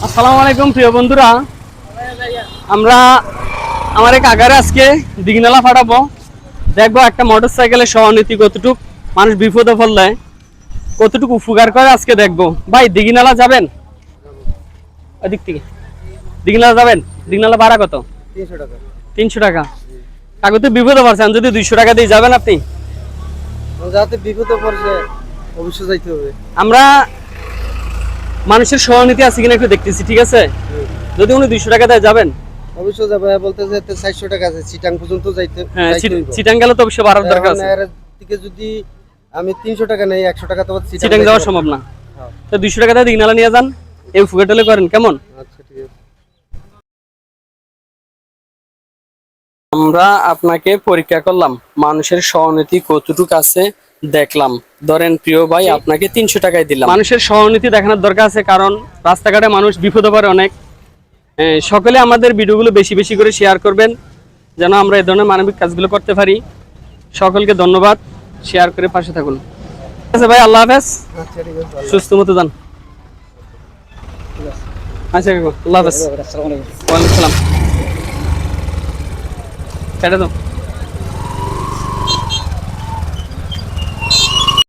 আসসালামু আলাইকুম প্রিয় বন্ধুরা, আমরা আমার এক আগারে আজকে দিঘিনালা ফাটাবো। দেখবো একটা মোটর সাইকেলের সহানুভূতি কতটুক মানুষ বিপদে পড়লে কতটুকু উপকার করে আজকে দেখবো। ভাই দিঘিনালা যাবেন? ওদিক থেকে দিঘিনালা যাবেন? দিঘিনালা ভাড়া কত? 300 টাকা। 300 টাকা। কাগজে বিপদে পড়ছেন, যদি 200 টাকা দিয়ে যাবেন আপনি? যাতে বিপদে পড়ছে অবশ্যই যাইতে হবে। আমরা মানুষের সহানুভূতি আছে কিনা একটু দেখতেছি, ঠিক আছে? যদি উনি 200 টাকা দেয় যাবেন? অবশ্যই যাবে, বলতেছে 400 টাকা আছে, চিটাং পর্যন্ত যাইতে হ্যাঁ, যাইতে হইব। চিটাং গেলে তো অবশ্যই ভাড়ার দরকার আছে। এর দিকে যদি আমি 300 টাকা নেই, 100 টাকা তো চিটাং যাওয়া সম্ভব না। হ্যাঁ। তো 200 টাকা দিয়ে দিঘিনালা নিয়ে যান, এই ফুকেটলে করেন কেমন? আচ্ছা ঠিক আছে। আমরা আপনাকে পরীক্ষা করলাম, মানুষের সহানুভূতি কতটুকু আছে দেখলাম। ধরেন প্রিয় ভাই, আপনাকে 300 টাকায় দিলাম। মানুষের সহানুভূতি দেখানোর দরকার আছে, কারণ রাস্তাঘাটে মানুষ বিপদে পড়ে অনেক। সকলে আমাদের ভিডিওগুলো বেশি বেশি করে শেয়ার করবেন, যেন আমরা এই ধরনের মানবিক কাজগুলো করতে পারি। সকলকে ধন্যবাদ, শেয়ার করে পাশে থাকুন। ঠিক আছে ভাই, আল্লাহ হাফেজ, আচ্ছা ঠিক আছে। সুস্থ মতো যান। আচ্ছা কাকু, আল্লাহ হাফেজ। আসসালামু আলাইকুম। ওয়ালাইকুম সালাম। কেটে দাও।